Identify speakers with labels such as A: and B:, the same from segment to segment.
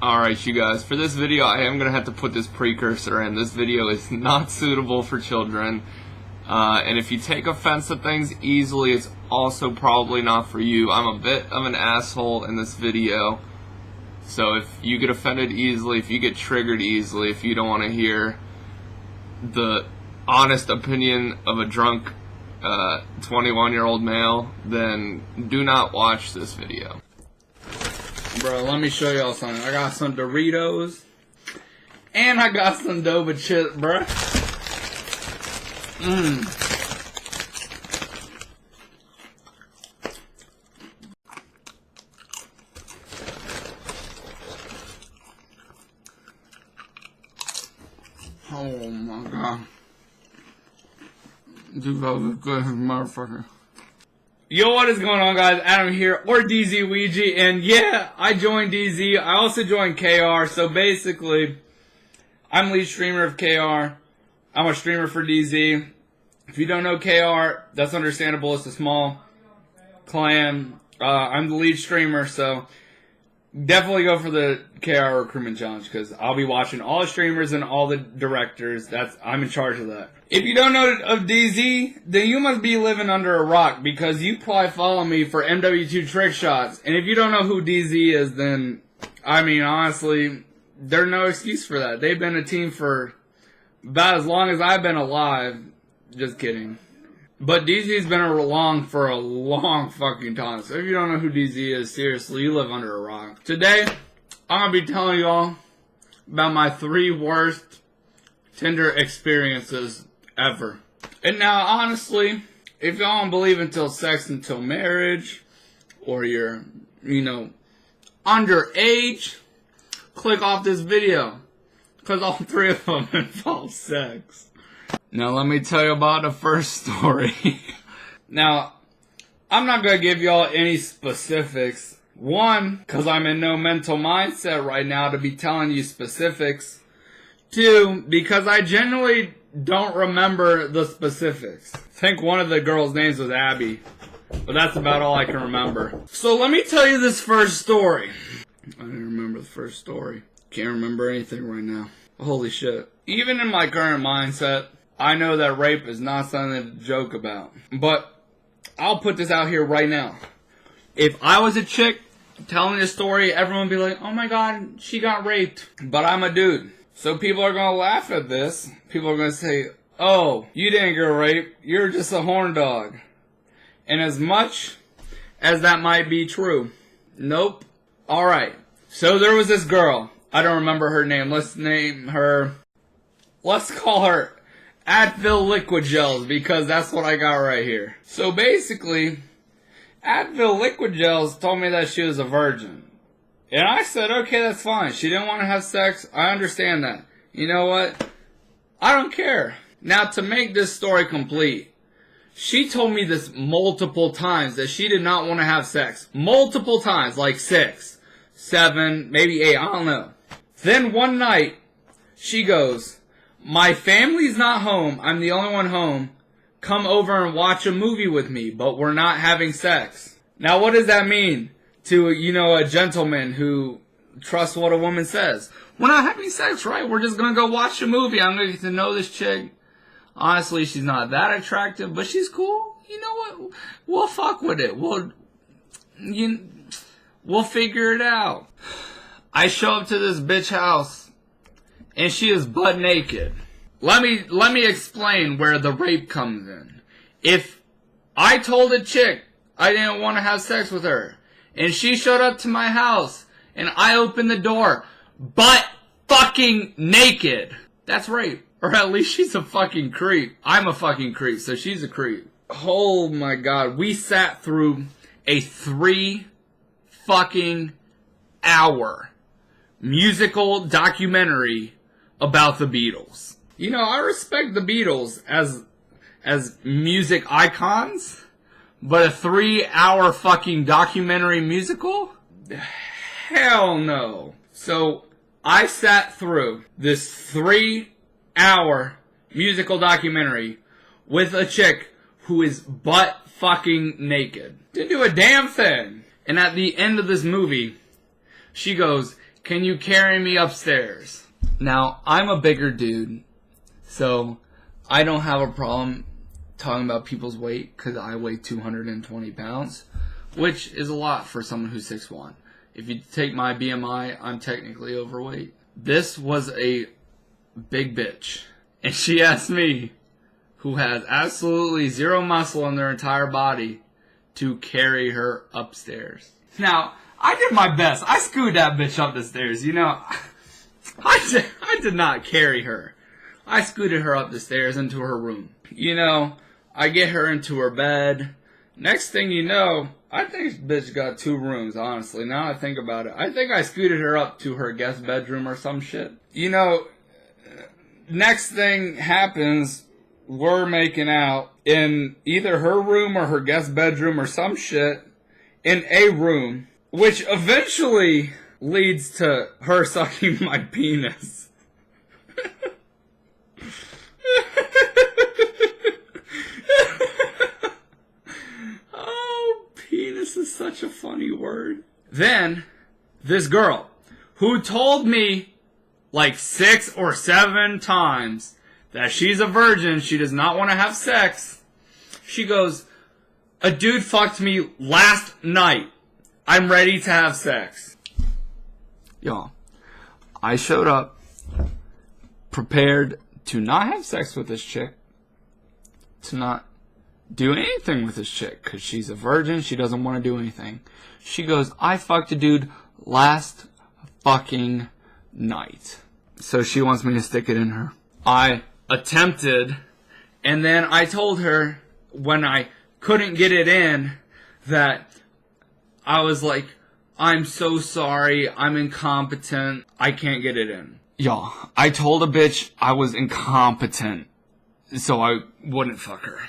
A: Alright, you guys, for this video I am going to have to put this precursor in. This video is not suitable for children. And if you take offense at things easily, it's also probably not for you. I'm a bit of an asshole in this video. So if you get offended easily, if you get triggered easily, if you don't want to hear the honest opinion of a drunk 21-year-old male, then do not watch this video. Bro, let me show y'all something. I got some Doritos, and I got some Doba chips, bro. Oh my god. Dude, that was good, motherfucker. Yo, what is going on, guys? Adam here, or DZ Ouija, and yeah, I joined DZ. I also joined KR, so basically, I'm lead streamer of KR. I'm a streamer for DZ. If you don't know KR, that's understandable. It's a small clan. I'm the lead streamer, so definitely go for the KR recruitment challenge, because I'll be watching all the streamers and all the directors. I'm in charge of that. If you don't know of DZ, then you must be living under a rock, because you probably follow me for MW2 trick shots. And if you don't know who DZ is, then, I mean, honestly, there's no excuse for that. They've been a team for about as long as I've been alive. Just kidding. But DZ's been along for a long fucking time. So if you don't know who DZ is, seriously, you live under a rock. Today, I'm going to be telling y'all about my 3 worst Tinder experiences ever. And now, honestly, if y'all don't believe until sex until marriage, or you're, underage, click off this video, because all 3 of them involve sex. Now, let me tell you about the first story. Now, I'm not going to give y'all any specifics. 1, because I'm in no mental mindset right now to be telling you specifics. 2, because I genuinely don't remember the specifics. I think one of the girls' names was Abby, but that's about all I can remember. So let me tell you this first story. I didn't remember the first story. Can't remember anything right now. Holy shit. Even in my current mindset, I know that rape is not something to joke about. But I'll put this out here right now. If I was a chick telling this story, everyone would be like, oh my god, she got raped. But I'm a dude. So people are going to laugh at this. People are going to say, oh, you didn't get raped. You're just a horn dog. And as much as that might be true, nope. Alright. So there was this girl. I don't remember her name. Let's call her Advil Liquid Gels, because that's what I got right here. So basically, Advil Liquid Gels told me that she was a virgin. And I said, okay, that's fine. She didn't want to have sex. I understand that. You know what? I don't care. Now, to make this story complete, she told me this multiple times that she did not want to have sex. Multiple times, like 6, 7, maybe 8, I don't know. Then one night, she goes, my family's not home. I'm the only one home. Come over and watch a movie with me, but we're not having sex. Now, what does that mean to, a gentleman who trusts what a woman says? We're not having sex, right? We're just going to go watch a movie. I'm going to get to know this chick. Honestly, she's not that attractive, but she's cool. You know what? We'll fuck with it. We'll figure it out. I show up to this bitch house, and she is butt naked. Let me explain where the rape comes in. If I told a chick I didn't want to have sex with her, and she showed up to my house, and I opened the door, butt fucking naked, that's rape. Or at least she's a fucking creep. I'm a fucking creep, so she's a creep. Oh my god, we sat through a 3 fucking hour musical documentary about the Beatles. I respect the Beatles as music icons, but a 3-hour fucking documentary musical? Hell no. So, I sat through this 3-hour musical documentary with a chick who is butt fucking naked. Didn't do a damn thing. And at the end of this movie, she goes, can you carry me upstairs? Now, I'm a bigger dude, so I don't have a problem talking about people's weight because I weigh 220 pounds, which is a lot for someone who's 6'1". If you take my BMI, I'm technically overweight. This was a big bitch. And she asked me, who has absolutely zero muscle in their entire body, to carry her upstairs. Now, I did my best. I scooted that bitch up the stairs. You know, I did not carry her. I scooted her up the stairs into her room. You know, I get her into her bed. Next thing you know, I think this bitch got 2 rooms, honestly. Now I think about it. I think I scooted her up to her guest bedroom or some shit. You know, next thing happens, we're making out in either her room or her guest bedroom or some shit in a room, which eventually leads to her sucking my penis. Oh, penis is such a funny word. Then, this girl, who told me like 6 or 7 times that she's a virgin, she does not want to have sex, she goes, a dude fucked me last night. I'm ready to have sex. Y'all, I showed up prepared to not have sex with this chick, to not do anything with this chick, because she's a virgin, she doesn't want to do anything. She goes, I fucked a dude last fucking night. So she wants me to stick it in her. I attempted, and then I told her when I couldn't get it in that I was like, I'm so sorry, I'm incompetent, I can't get it in. Y'all, I told a bitch I was incompetent so I wouldn't fuck her.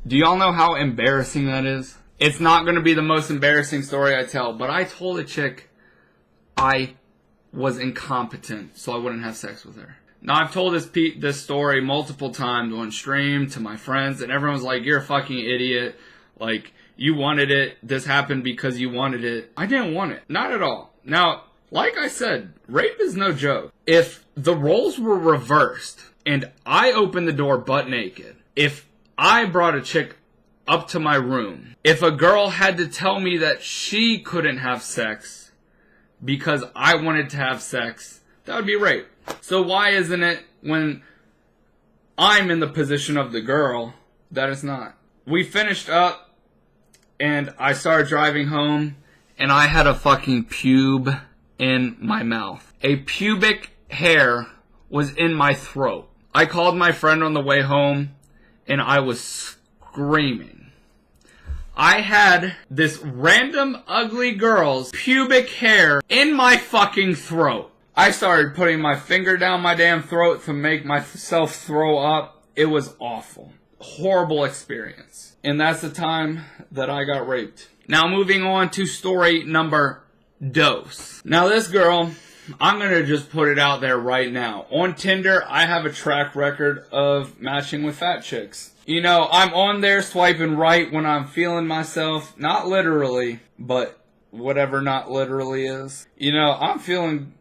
A: Do y'all know how embarrassing that is? It's not going to be the most embarrassing story I tell, but I told a chick I was incompetent so I wouldn't have sex with her. Now, I've told this story multiple times on stream to my friends, and everyone's like, you're a fucking idiot. Like, you wanted it. This happened because you wanted it. I didn't want it. Not at all. Now, like I said, rape is no joke. If the roles were reversed and I opened the door butt naked, if I brought a chick up to my room, if a girl had to tell me that she couldn't have sex because I wanted to have sex, that would be rape. So why isn't it when I'm in the position of the girl that it's not? We finished up and I started driving home and I had a fucking pube in my mouth. A pubic hair was in my throat. I called my friend on the way home and I was screaming. I had this random ugly girl's pubic hair in my fucking throat. I started putting my finger down my damn throat to make myself throw up. It was awful. Horrible experience. And that's the time that I got raped. Now moving on to story number dos. Now this girl, I'm going to just put it out there right now. On Tinder, I have a track record of matching with fat chicks. You know, I'm on there swiping right when I'm feeling myself. Not literally, but whatever not literally is. You know, I'm feeling...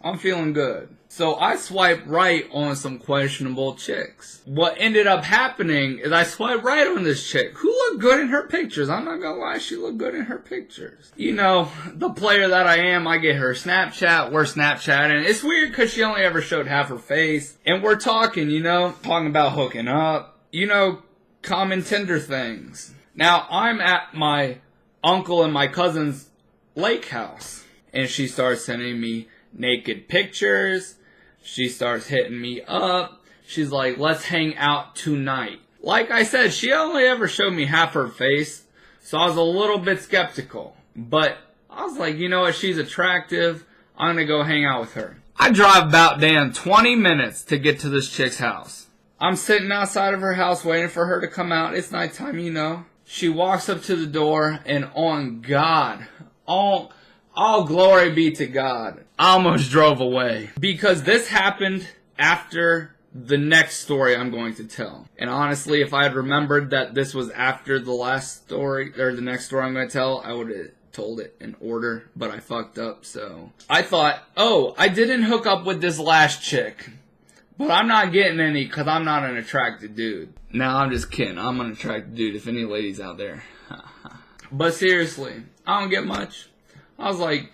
A: I'm feeling good. So I swiped right on some questionable chicks. What ended up happening is I swiped right on this chick who looked good in her pictures. I'm not gonna lie, she looked good in her pictures. You know, the player that I am, I get her Snapchat, we're Snapchatting. It's weird because she only ever showed half her face. And we're talking, you know, talking about hooking up. You know, common Tinder things. Now, I'm at my uncle and my cousin's lake house. And she starts sending me naked pictures. She starts hitting me up. She's like, let's hang out tonight. Like I said, she only ever showed me half her face. So I was a little bit skeptical. But I was like, you know what? She's attractive. I'm going to go hang out with her. I drive about damn 20 minutes to get to this chick's house. I'm sitting outside of her house waiting for her to come out. It's nighttime, you know. She walks up to the door and on God, all glory be to God, I almost drove away. Because this happened after the next story I'm going to tell. And honestly, if I had remembered that this was after the last story, or the next story I'm going to tell, I would have told it in order, but I fucked up, so. I thought, oh, I didn't hook up with this last chick, but I'm not getting any because I'm not an attractive dude. Now, I'm just kidding. I'm an attractive dude, if any ladies out there. But seriously, I don't get much. I was like,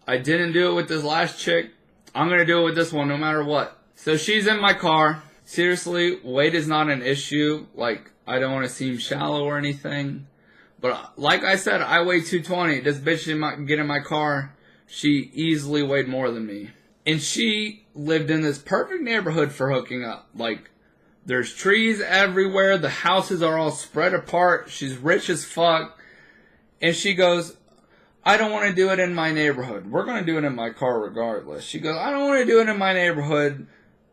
A: I didn't do it with this last chick. I'm going to do it with this one no matter what. So she's in my car. Seriously, weight is not an issue. Like, I don't want to seem shallow or anything. But like I said, I weigh 220. This bitch didn't get in my car. She easily weighed more than me. And she lived in this perfect neighborhood for hooking up. Like, there's trees everywhere. The houses are all spread apart. She's rich as fuck. And she goes, I don't want to do it in my neighborhood. We're going to do it in my car regardless. She goes, I don't want to do it in my neighborhood.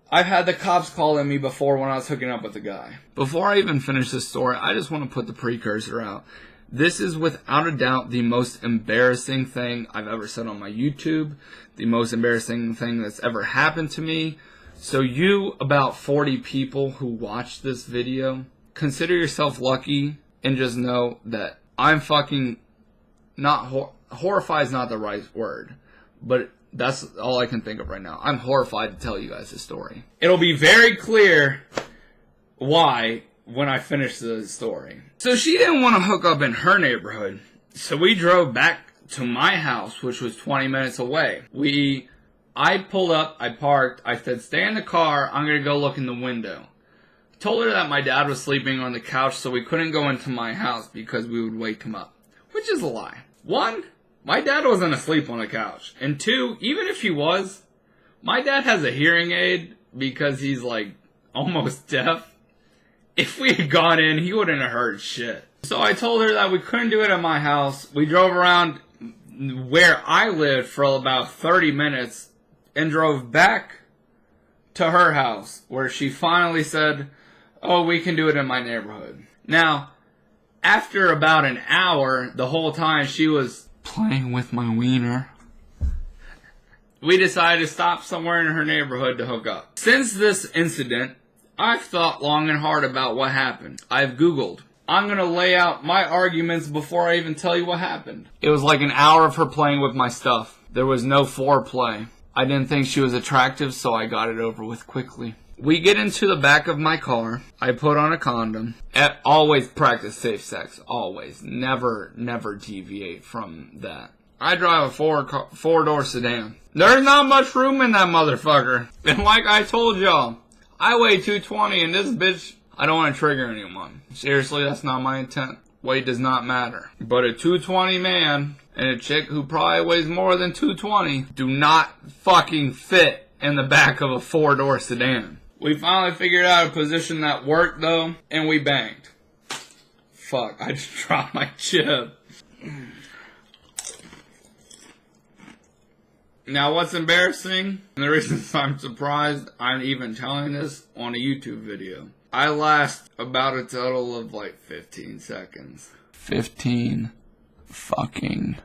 A: I've had the cops calling me before when I was hooking up with a guy. Before I even finish this story, I just want to put the precursor out. This is without a doubt the most embarrassing thing I've ever said on my YouTube. The most embarrassing thing that's ever happened to me. So you, about 40 people who watch this video, consider yourself lucky and just know that I'm fucking not horrified is not the right word, but that's all I can think of right now. I'm horrified to tell you guys this story. It'll be very clear why when I finish the story. So she didn't want to hook up in her neighborhood, so we drove back to my house, which was 20 minutes away. I pulled up, I parked, I said, stay in the car, I'm going to go look in the window. Told her that my dad was sleeping on the couch, so we couldn't go into my house because we would wake him up. Which is a lie. 1, my dad wasn't asleep on the couch. And 2, even if he was, my dad has a hearing aid because he's like almost deaf. If we had gone in, he wouldn't have heard shit. So I told her that we couldn't do it at my house. We drove around where I lived for about 30 minutes and drove back to her house where she finally said, oh, we can do it in my neighborhood. Now, after about an hour, the whole time she was playing with my wiener, we decided to stop somewhere in her neighborhood to hook up. Since this incident, I've thought long and hard about what happened. I've Googled. I'm going to lay out my arguments before I even tell you what happened. It was like an hour of her playing with my stuff. There was no foreplay. I didn't think she was attractive, so I got it over with quickly. We get into the back of my car. I put on a condom. Always practice safe sex. Always. Never deviate from that. I drive a four-door sedan. There's not much room in that motherfucker. And like I told y'all, I weigh 220 and this bitch, I don't want to trigger anyone. Seriously, that's not my intent. Weight does not matter. But a 220 man and a chick who probably weighs more than 220 do not fucking fit in the back of a four-door sedan. We finally figured out a position that worked, though, and we banged. Fuck, I just dropped my chip. Now, what's embarrassing, and the reason I'm surprised I'm even telling this on a YouTube video, I last about a total of like 15 seconds. 15 fucking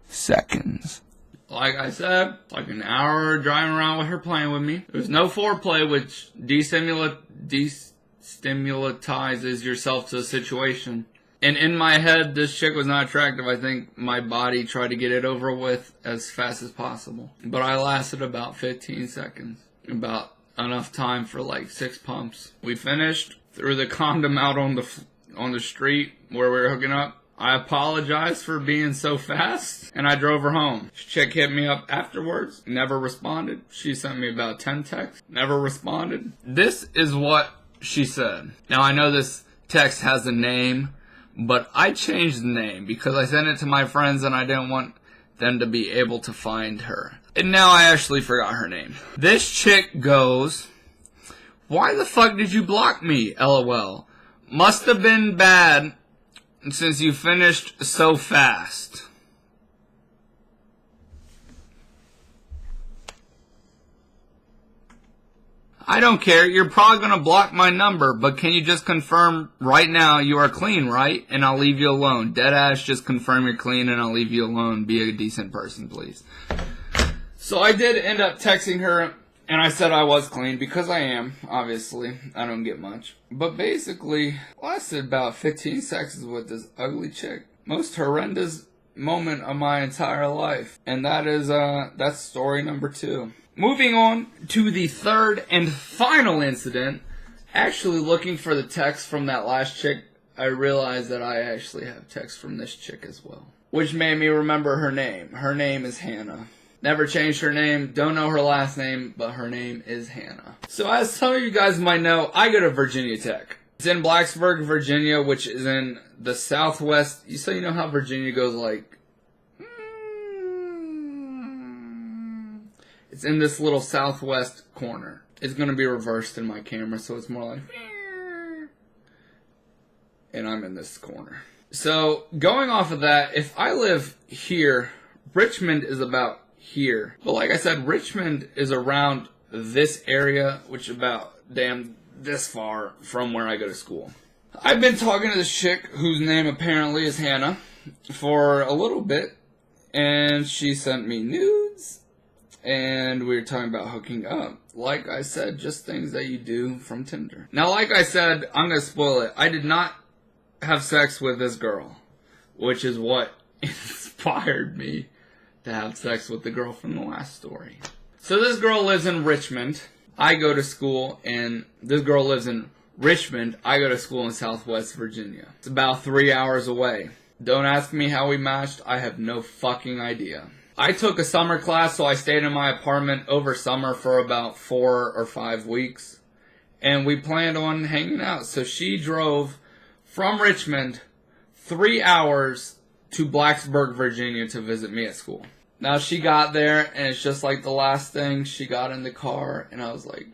A: seconds. Like I said, like an hour driving around with her playing with me. There's no foreplay, which destimulitizes yourself to the situation. And in my head, this chick was not attractive. I think my body tried to get it over with as fast as possible. But I lasted about 15 seconds. About enough time for like 6 pumps. We finished, threw the condom out on the street where we were hooking up. I apologized for being so fast, and I drove her home. Chick hit me up afterwards, never responded. She sent me about 10 texts, never responded. This is what she said. Now, I know this text has a name, but I changed the name because I sent it to my friends and I didn't want them to be able to find her. And now I actually forgot her name. This chick goes, why the fuck did you block me, LOL? Must have been bad since you finished so fast. I don't care, you're probably gonna block my number, but can you just confirm right now you are clean, right? And I'll leave you alone. Deadass, just confirm you're clean and I'll leave you alone. Be a decent person, please. So I did end up texting her, and I said I was clean, because I am, obviously. I don't get much. But basically, lasted about 15 seconds with this ugly chick. Most horrendous moment of my entire life. And that's story number 2. Moving on to the third and final incident. Actually looking for the text from that last chick, I realized that I actually have text from this chick as well. Which made me remember her name. Her name is Hannah. Never changed her name, don't know her last name, but her name is Hannah. So as some of you guys might know, I go to Virginia Tech. It's in Blacksburg, Virginia, which is in the southwest. So you know how Virginia goes like... It's in this little southwest corner. It's going to be reversed in my camera, so it's more like... And I'm in this corner. So, going off of that, if I live here, Richmond is about here. But like I said, Richmond is around this area, which is about, this far from where I go to school. I've been talking to this chick, whose name apparently is Hannah, for a little bit. And she sent me nudes. And we were talking about hooking up. Like I said, just things that you do from Tinder. Now, like I said, I'm going to spoil it. I did not have sex with this girl, which is what inspired me to have sex with the girl from the last story. So this girl lives in Richmond. I go to school, and this girl lives in Richmond. I go to school in Southwest Virginia. It's about 3 hours away. Don't ask me how we matched. I have no fucking idea. I took a summer class, so I stayed in my apartment over summer for about 4 or 5 weeks. And we planned on hanging out. So she drove from Richmond 3 hours to Blacksburg, Virginia to visit me at school. Now she got there, and it's just like the last thing. She got in the car, and I was like,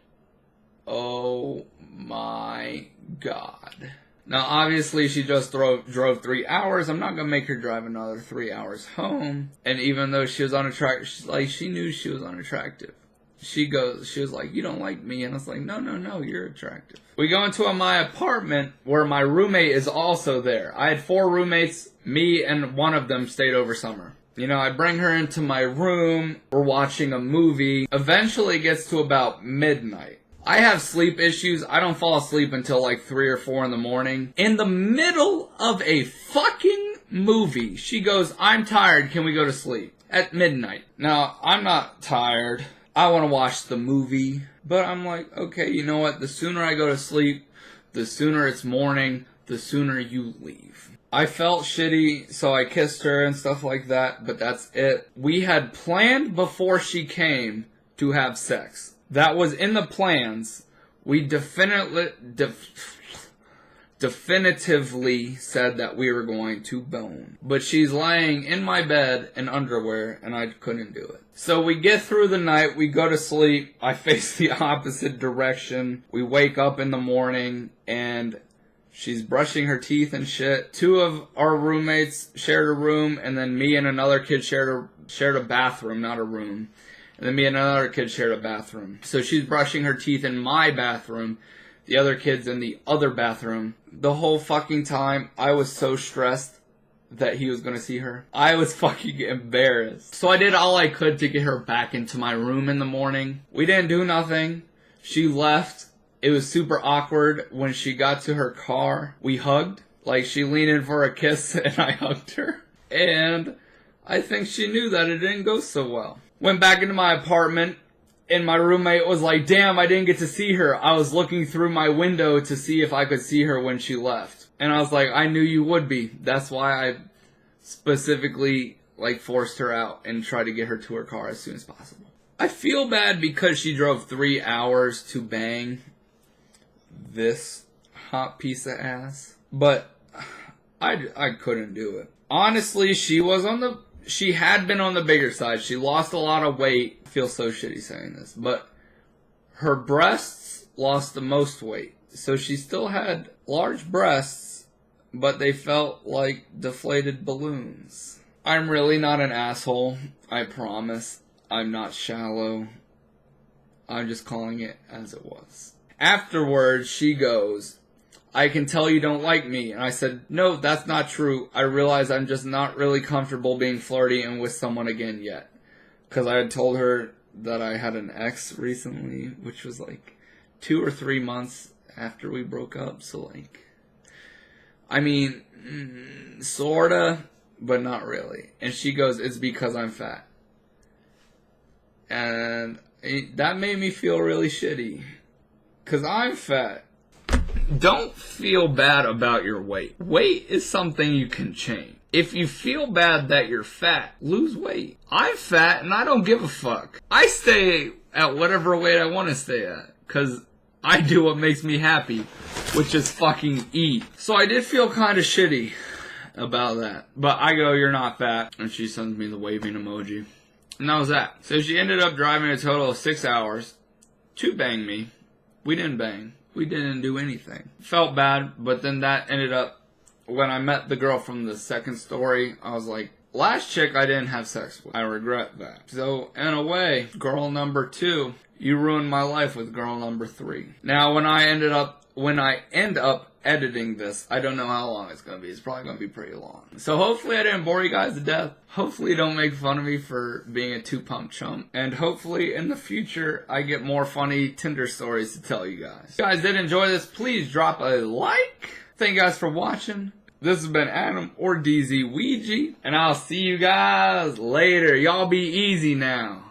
A: oh my God. Now, obviously, she just drove 3 hours. I'm not going to make her drive another 3 hours home. And even though she was unattractive, she knew she was unattractive. She was like, you don't like me. And I was like, no, you're attractive. We go into my apartment where my roommate is also there. I had 4 roommates. Me and one of them stayed over summer. You know, I bring her into my room. We're watching a movie. Eventually, it gets to about midnight. I have sleep issues. I don't fall asleep until like 3 or 4 in the morning. In the middle of a fucking movie, she goes, I'm tired. Can we go to sleep? At midnight. Now, I'm not tired. I want to watch the movie. But I'm like, okay, you know what? The sooner I go to sleep, the sooner it's morning, the sooner you leave. I felt shitty, so I kissed her and stuff like that, but that's it. We had planned before she came to have sex. That was in the plans. We definitively said that we were going to bone. But she's laying in my bed in underwear, and I couldn't do it. So we get through the night, we go to sleep, I face the opposite direction. We wake up in the morning, and she's brushing her teeth and shit. 2 of our roommates shared a room, and then me and another kid shared a bathroom, not a room. And then me and another kid shared a bathroom. So she's brushing her teeth in my bathroom. The other kid's in the other bathroom. The whole fucking time, I was so stressed that he was going to see her. I was fucking embarrassed. So I did all I could to get her back into my room in the morning. We didn't do nothing. She left. It was super awkward. When she got to her car, we hugged. Like, she leaned in for a kiss, and I hugged her. And I think she knew that it didn't go so well. Went back into my apartment, and my roommate was like, damn, I didn't get to see her. I was looking through my window to see if I could see her when she left. And I was like, I knew you would be. That's why I specifically, forced her out and tried to get her to her car as soon as possible. I feel bad because she drove 3 hours to bang this hot piece of ass. But I couldn't do it. Honestly, she had been on the bigger side. She lost a lot of weight. I feel so shitty saying this. But her breasts lost the most weight. So she still had large breasts, but they felt like deflated balloons. I'm really not an asshole. I promise. I'm not shallow. I'm just calling it as it was. Afterwards, she goes, I can tell you don't like me. And I said, no, that's not true. I realize I'm just not really comfortable being flirty and with someone again yet. Because I had told her that I had an ex recently, which was 2 or 3 months after we broke up. So, sorta. but not really. And she goes, it's because I'm fat. And that made me feel really shitty. Because I'm fat. Don't feel bad about your weight. Weight is something you can change. If you feel bad that you're fat, lose weight. I'm fat and I don't give a fuck. I stay at whatever weight I want to stay at. Because I do what makes me happy, which is fucking eat. So I did feel kind of shitty about that. But I go, you're not fat. And she sends me the waving emoji. And that was that. So she ended up driving a total of 6 hours to bang me. We didn't bang. We didn't do anything. Felt bad, but then that ended up, when I met the girl from the second story, I was like, last chick I didn't have sex with. I regret that. So, in a way, girl number 2, you ruined my life with girl number 3. Now, when I end up editing this, I don't know how long it's going to be. It's probably going to be pretty long. So hopefully I didn't bore you guys to death. Hopefully you don't make fun of me for being a 2-pump chump. And hopefully in the future I get more funny Tinder stories to tell you guys. If you guys did enjoy this, please drop a like. Thank you guys for watching. This has been Adam or DZ Ouija. And I'll see you guys later. Y'all be easy now.